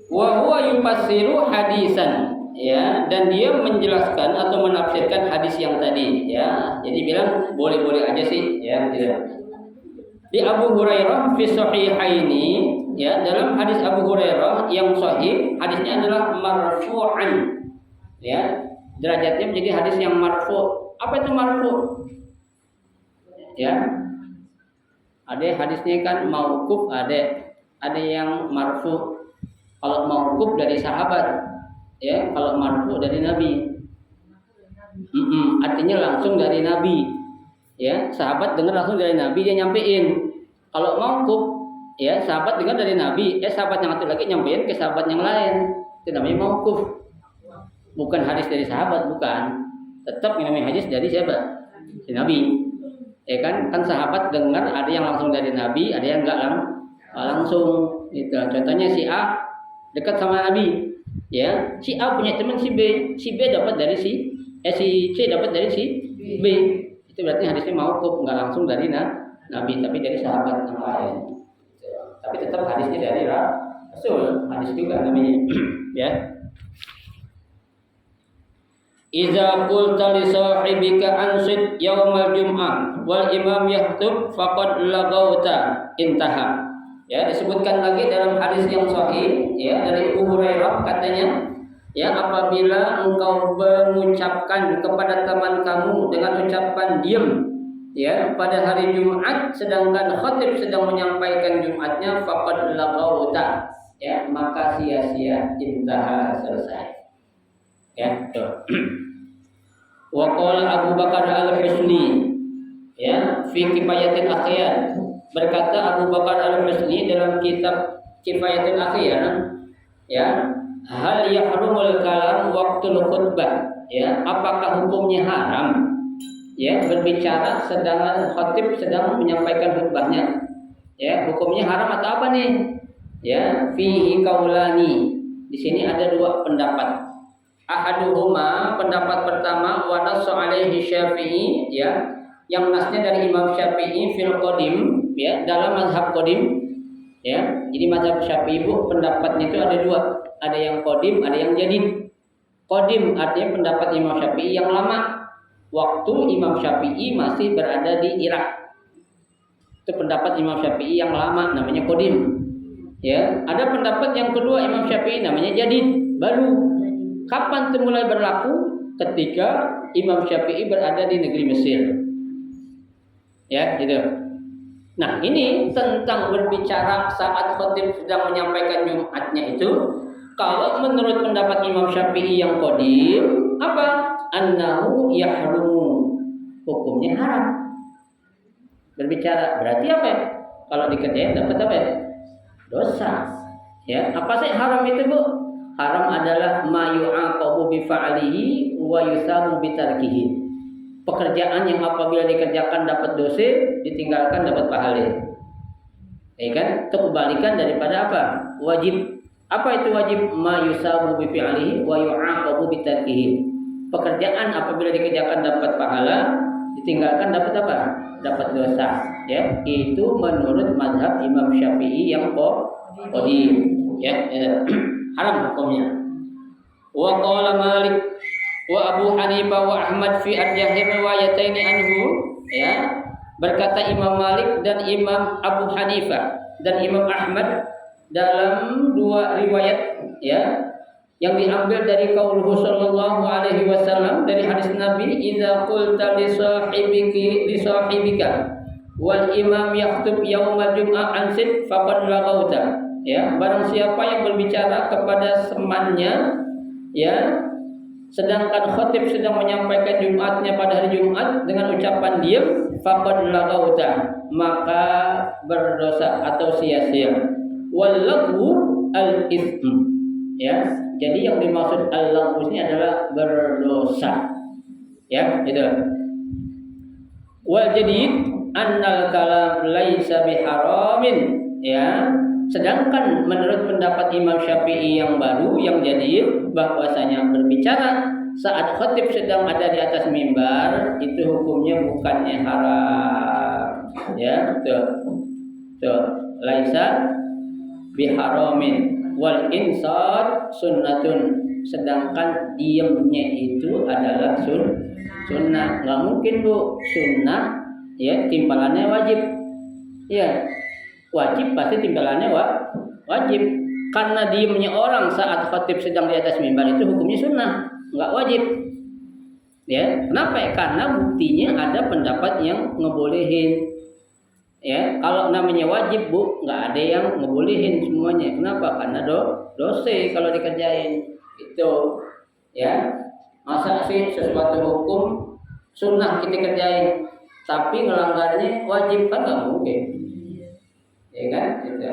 Wa huwa yufassiru hadisan, ya, dan dia menjelaskan atau menafsirkan hadis yang tadi, ya. Jadi bilang boleh-boleh aja sih, ya, gitu. Di Abu Hurairah fi sahihaini, ya, dalam hadis Abu Hurairah yang sahih, hadisnya adalah marfu'an. Ya, derajatnya menjadi hadis yang marfu'. Apa itu marfu'? Ya. Ada hadisnya kan mauquf, ada yang marfu'. Kalau mauquf dari sahabat, ya, kalau marfu dari Nabi. Artinya langsung dari Nabi. Ya, sahabat dengar langsung dari Nabi, dia nyampein. Kalau mauquf, ya, sahabat dengar dari Nabi, sahabat yang satu lagi nyampein ke sahabat yang lain. Itu namanya mauquf. Bukan hadis dari sahabat, bukan. Tetap namanya hadis dari siapa? Dari Nabi. Ya kan sahabat dengar ada yang langsung dari Nabi, ada yang enggak langsung. Gitu. Contohnya si A dekat sama Nabi, ya, si A punya teman si B dapat dari si C dapat dari si B. Itu berarti hadisnya mauquf, enggak langsung dari Nabi, tapi dari sahabat yang lain. Tapi tetap hadisnya dari Rasul, hadis juga namanya. Ya. Iza qulta li sahibika ansit yaumal jum'ah wal imam yahtub faqad lagauta, intaha. Ya, disebutkan lagi dalam hadis yang sahih, ya, dari Abu Hurairah katanya, ya, apabila engkau mengucapkan kepada teman kamu dengan ucapan diam, ya, pada hari Jumat sedangkan khatib sedang menyampaikan Jumatnya, faqad lagauta, ya, maka sia-sia, intaha, selesai. Ya, tuh. Wa qala Abu Bakar Al-Husni, ya, fi Kifayatul Akhyar, berkata Abu Bakar Al-Husni dalam kitab Kifayatul Akhyar, ya, hal yahrumul kalam waqtul khutbah, ya, apakah hukumnya haram, ya, berbicara sedangkan khatib sedang menyampaikan khutbahnya, ya, hukumnya haram atau apa nih? Ya, fihi qaulani, di sini ada dua pendapat. Ahaduhuma, pendapat pertama, wa nasu alaihi Syafi'i, ya, yang nasnya dari Imam Syafi'i fil qadim, ya, dalam mazhab qadim, ya. Jadi mazhab Syafi'i bu, pendapatnya itu ada dua, ada yang qadim, ada yang jadid. Qadim artinya pendapat Imam Syafi'i yang lama, waktu Imam Syafi'i masih berada di Irak. Itu pendapat Imam Syafi'i yang lama, namanya qadim. Ya, ada pendapat yang kedua Imam Syafi'i namanya jadid, baru. Kapan itu mulai berlaku? Ketika Imam Syafi'i berada di negeri Mesir. Ya, gitu. Nah, ini tentang berbicara saat khatib sedang menyampaikan Jumatnya itu, kalau menurut pendapat Imam Syafi'i yang qadim, apa? Annahu yahrumu. Hukumnya haram. Berbicara berarti apa ya? Kalau dikerjain dapat apa ya? Dosa. Ya, apa sih haram itu, Bu? Haram adalah ma yu'aqabu bi fa'alihi wa yusabu bi tarkihi. Pekerjaan yang apabila dikerjakan dapat dosa, ditinggalkan dapat pahala. Ya kan? Itu kebalikan daripada apa? Wajib. Apa itu wajib? Ma yusabu bi fa'alihi wa yu'aqabu bi tarkihi. Pekerjaan apabila dikerjakan dapat pahala, ditinggalkan dapat apa? Dapat dosa. Ya, itu menurut mazhab Imam Syafi'i yang qadim. Ya, haram hukumnya. Wa qala Malik wa Abu Hanifah wa Ahmad fi arjahir riwayataini anhu, ya. Berkata Imam Malik dan Imam Abu Hanifah dan Imam Ahmad dalam dua riwayat, ya, yang diambil dari qauluhu sallallahu alaihi wasallam dari hadis Nabi, idza qulta li sahibika wal imam yaktub yaumal jum'ah ansit faqad laghauta, ya. Barang siapa yang berbicara kepada temannya, ya, sedangkan khatib sedang menyampaikan Jumatnya pada hari Jumat dengan ucapan diam, faqad laghauta, maka berdosa atau sia-sia. Wal laghu al itsm, ya. Jadi yang dimaksud al laghu ini adalah berdosa, ya, itu. Wal jadid annal kalam laisa biharamin, ya. Sedangkan menurut pendapat Imam Syafi'i yang baru, yang jadid, bahwasanya berbicara saat khatib sedang ada di atas mimbar itu hukumnya bukannya haram, ya. Tuh laisa biharamin wal insat sunnatun, sedangkan diamnya itu adalah sunnah. Nggak mungkin Bu sunnah, ya, timbalannya wajib, ya. Wajib pasti timbalannya wajib, karena diamnya orang saat khatib sedang di atas mimbar itu hukumnya sunnah, nggak wajib, ya. Kenapa? Ya, karena buktinya ada pendapat yang ngebolehin, ya. Kalau namanya wajib Bu, nggak ada yang ngebolehin semuanya. Kenapa? Karena dosa kalau dikerjain itu, ya. Masa sih sesuatu hukum sunnah kita kerjain tapi ngelanggarnya wajib, kan nggak mungkin, ya kan? Gitu.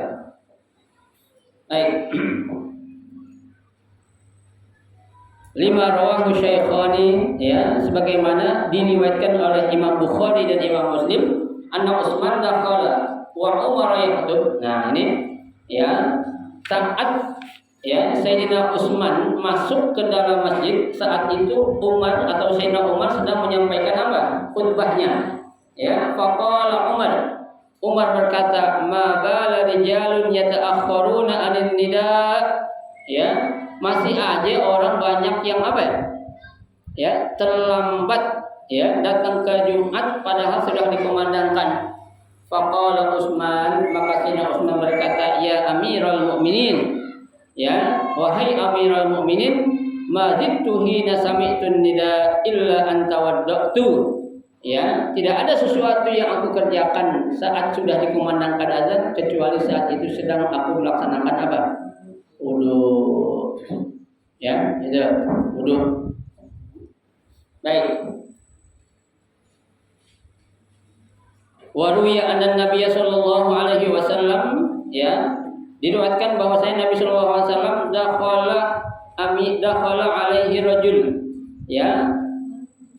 Baik. 5 rawahu syaikhani, ya, sebagaimana diriwayatkan oleh Imam Bukhari dan Imam Muslim, anna Utsman dakhala wa Umar yahtub. Nah, ini, ya, saat, ya, Sayyidina Utsman masuk ke dalam masjid, saat itu Umar atau Sayyidina Umar sedang menyampaikan apa? Khutbahnya, ya. Faqala Umar berkata, ma bala rijalun yata'akhkharuna 'anil nida, ya. Masih aja orang banyak yang apa, ya, terlambat, ya, datang ke Jumat padahal sudah dikumandangkan. Faqala Utsman, maka Sayyidina Utsman berkata, ya Amirul Mukminin, ya, wahai Amirul Mukminin, ma zidtu hina sami'tun nida illa an tawaddatu, ya, tidak ada sesuatu yang aku kerjakan saat sudah dikumandangkan azan kecuali saat itu sedang aku melaksanakan apa? Wudu, ya, itu wudu. Baik. Wa ruwiya anna Nabiy sallallahu alaihi wasallam, ya, diriwayatkan bahwasanya Nabi sallallahu alaihi wasallam dakhala alaihi rajul, ya.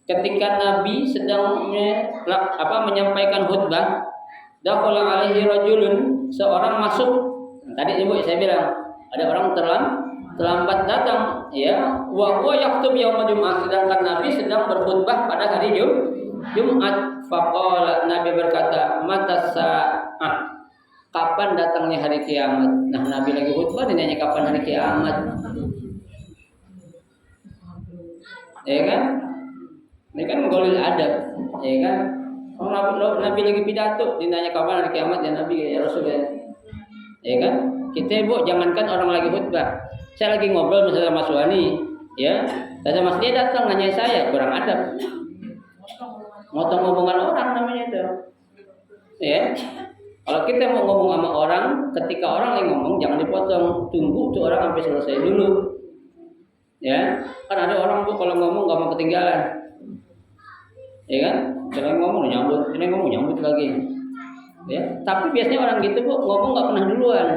Ketika Nabi sedang menyampaikan khutbah, dakhala alaihi rajulun, seorang masuk. Tadi Ibu saya bilang ada orang terlambat datang, ya. Wa huwa yaktub yaumul jum'ah, sedangkan Nabi sedang berkhutbah pada hari Jumat. Faqala, Nabi berkata, mata sa'ah, kapan datangnya hari kiamat? Nah, Nabi lagi khutbah ditanya kapan hari kiamat, ya kan? Ini kan menggolil adab, ya kan? Nabi lagi pidato ditanya kapan hari kiamat, ya Nabi, ya Rasul, ya kan? Kita Bu, jangankan orang lagi khutbah, saya lagi ngobrol misalnya Mas Wani, ya, tanya Mas dia datang nanya saya, kurang adab, motong omongan orang namanya itu, ya. Kalau kita mau ngomong sama orang, ketika orang lagi ngomong jangan dipotong, tunggu tuh orang sampai selesai dulu, ya. Kan ada orang Bu kalau ngomong nggak mau ketinggalan, ya kan? Jangan ngomong nyambut, ini ngomong nyambut lagi, ya. Tapi biasanya orang gitu Bu ngomong nggak pernah duluan.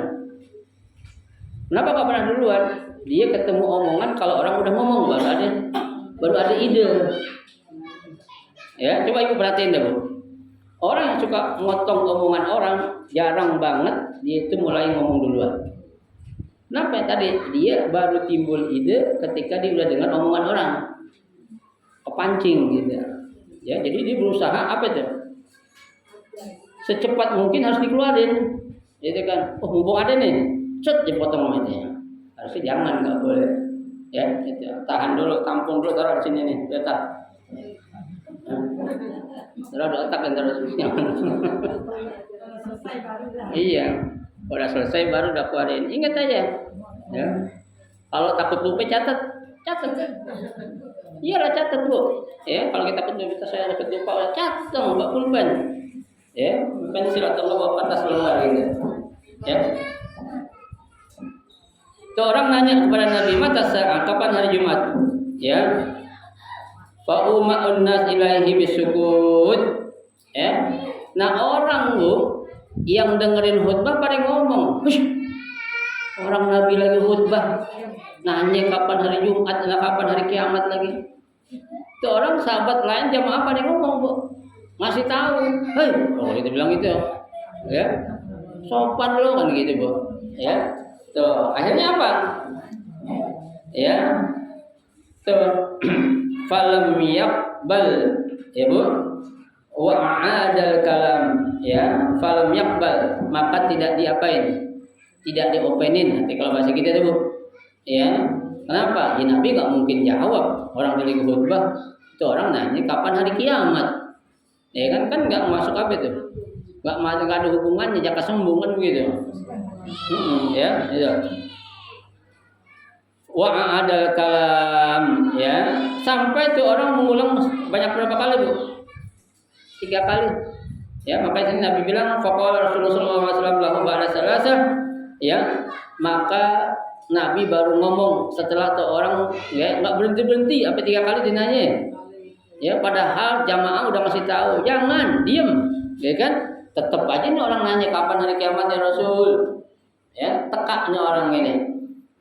Kenapa nggak pernah duluan? Dia ketemu omongan kalau orang udah ngomong baru ada ide. Ya, coba Ibu perhatiin deh Bu. Orang yang suka motong omongan orang jarang banget dia itu mulai ngomong duluan. Kenapa? Tadi dia baru timbul ide ketika dia udah dengar omongan orang, kepancing gitu. Ya, jadi dia berusaha apa itu? Secepat mungkin harus dikeluarin, gitu kan? Oh, mumpung ada nih. Cet dipotong aja. Harusnya jangan, nggak boleh, Ya, gitu. Tahan dulu, tampung dulu, taruh di sini nih, letak. Taruh di otak dan taruh di sini. Iya, udah selesai baru udah keluarin. Ingat aja, ya. Kalau takut lupa catat. Iyalah catat bu. Ya, kalau kita takut lupa, saya takut lupa, catat dong, Mbak Pulpen. Ya, bukan silaturahmi bawa atas lembar gitu. Ya. Itu orang nanya kepada Nabi, mata saat kapan hari Jumat? Ya. Fa umma'un nas ilaihi bisukut. Ya. Nah, orang bu yang dengerin khutbah pada ngomong, orang Nabi lagi khutbah, nanya kapan hari Jumat, kapan hari kiamat lagi. Itu orang sahabat lain jamaah pada ngomong bu, ngasih tahu, hei, oh kita bilang gitu, ya, sopan lo kan gitu bu, ya, tuh akhirnya apa? Ya, tuh, falam yaqbal, ya bu, wa a'adal kalam, ya, falam yaqbal, maka tidak diapain, tidak diopenin, nanti kalau bahasa kita tuh bu, ya, kenapa? Ya Nabi nggak mungkin jawab orang dari khutbah, itu orang nanya kapan hari kiamat. Ya kan nggak masuk apa itu, nggak ada hubungannya, jaka sembung kan begitu. Ya itu. Wa ada kalam, ya sampai itu orang mengulang banyak berapa kali bu? 3 kali. Ya makanya Nabi bilang faqala Rasulullah SAW lahu ba'da salasah, ya maka Nabi baru ngomong setelah tuh orang ya nggak berhenti apa 3 kali dinanya. Ya padahal jamaah udah ngasih tahu jangan diem, ya kan? Tetap aja nih orang nanya kapan hari kiamat ya Rasul. Ya tekaknya orang ini.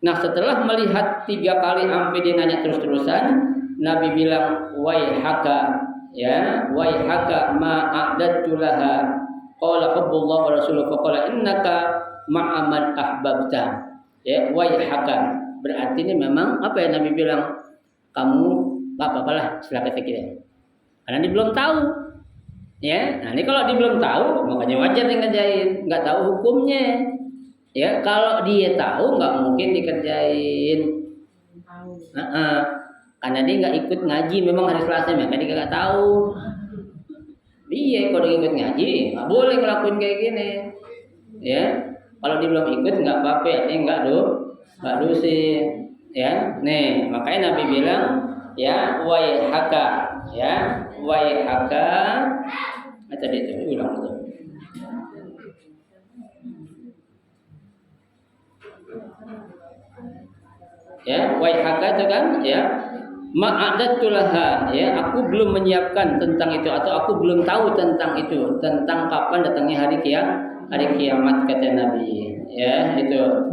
Nah setelah melihat 3 kali sampai dia nanya terus-terusan, Nabi bilang waihaka, ya waihaka ma a'dadtu laha. Qala hubbullah wa rasuluhu faqala innaka ma'aman ahbabta. Ya waihaka berarti ini memang apa ya Nabi bilang, kamu nggak apa-apa lah silakan kita. Karena dia belum tahu, ya. Nah ini kalau dia belum tahu, makanya wajar dia ngerjain, nggak tahu hukumnya. Ya kalau dia tahu nggak mungkin dikerjain. Karena dia nggak ikut ngaji, memang hari Selasa, makanya dia nggak tahu. Iya kalau dia ikut ngaji nggak boleh ngelakuin kayak gini. Ya kalau dia belum ikut nggak apa-apa, artinya nggak dosa. Ya, nih makanya Nabi bilang ya waihaka, ya waihaka, tadi itu ulang itu. Ya waihaka itu kan, ya ma'adatulaha, ya aku belum menyiapkan tentang itu atau aku belum tahu tentang itu, tentang kapan datangnya hari kiamat kata Nabi. Ya itu.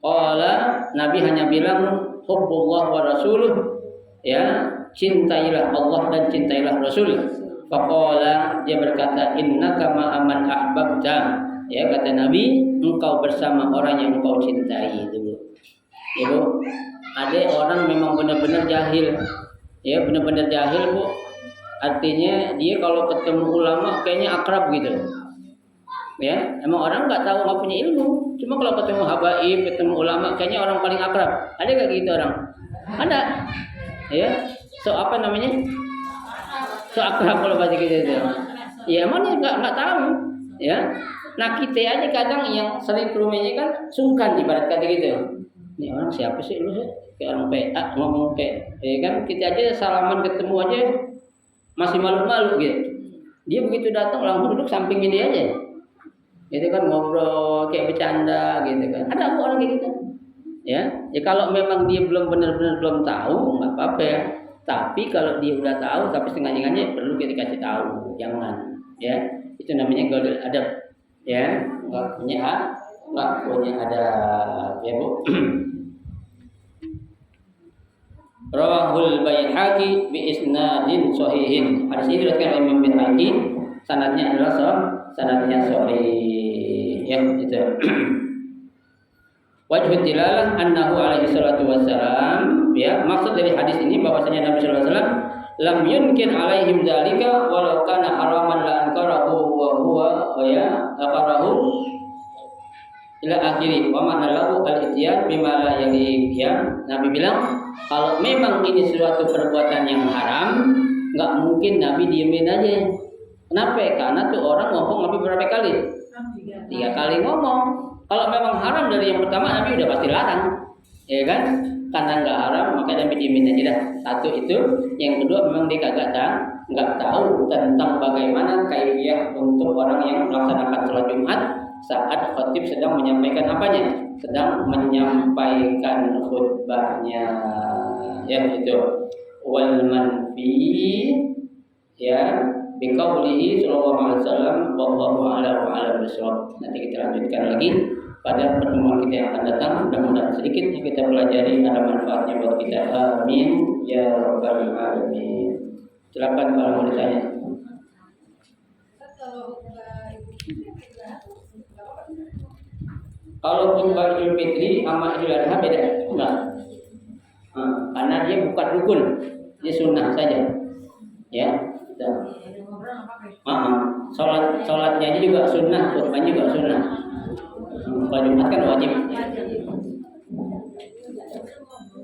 Qala Nabi hanya bilang hubbullah wa rasuluh, ya cintailah Allah dan cintailah Rasul. Faqala dia berkata innaka ma'aman ahbabta, ya kata Nabi engkau bersama orang yang engkau cintai dulu. Ya Bu, ada orang memang benar-benar jahil. Ya benar-benar jahil Bu. Artinya dia kalau ketemu ulama kayaknya akrab gitu. Ya, emang orang nggak tahu, nggak punya ilmu. Cuma kalau ketemu habaib, ketemu ulama, kayaknya orang paling akrab. Ada nggak gitu orang? Ada. Ya, so apa namanya? So akrab kalau bahasa kita itu. Ya, emang dia nggak tahu. Ya, nah kita aja kadang yang sering ke rumahnya kan sungkan ibarat kata gitu. Ini orang siapa sih lu sih? Kayak orang PA ngomong kayak, ya kan kita aja salaman ketemu aja masih malu-malu gitu. Dia begitu datang langsung duduk sampingnya dia aja. Gitu kan ngobrol kayak bercanda gitu kan. Ada orang kayak gitu. Ya kalau memang dia belum benar-benar belum tahu nggak apa-apa ya. Tapi kalau dia udah tahu tapi setengah-setengahnya perlu kita kasih tahu, jangan. Ya itu namanya gaul adab. Ya nggak punya adab ya Bu. Rawahul Baihaqi bi isnadin sahihin. Hadis ini diriwayatkan oleh Imam Baihaqi, sanadnya adalah sanadnya sahih. Ya itu. Wajhul dilalah annahu alaihi salatu wassalam, ya maksud dari hadis ini bahwasanya Nabi sallallahu alaihi wasallam lam yunkin alaihim dzalika walau kana haraman la ankarahu wa huwa ya aqarahu ila akhiri wa makna lahu al-ityan bima la yaliqyan. Nabi bilang kalau memang ini suatu perbuatan yang haram, nggak mungkin Nabi diemin aja. Kenapa? Karena tuh orang ngomong Nabi berapa kali? 3 kali ngomong. Kalau memang haram dari yang pertama Nabi udah pasti larang, ya kan? Karena nggak haram maka Nabi diemin aja dah. Satu itu. Yang kedua memang dia nggak tahu tentang bagaimana kaifiyah untuk orang yang melaksanakan sholat Jumat saat khatib sedang menyampaikan apanya? Sedang menyampaikan khutbahnya. Ya itu. Wal manfi ya biqaulihi sallallahu alaihi wasallam wallahu a'lam bishawab. Nanti kita lanjutkan lagi pada pertemuan kita yang akan datang. Mudah-mudahan sedikit yang kita pelajari ada manfaatnya buat kita. Amin ya rabbal alamin. Silakan kalau mau ditanya. Kalau khutbah Idul Fitri sama Idul Adha beda? Enggak. Karena dia bukan rukun, dia sunnah saja. Ya. Sholatnya juga sunnah, khutbahnya juga sunnah. Kalau Jumat kan wajib.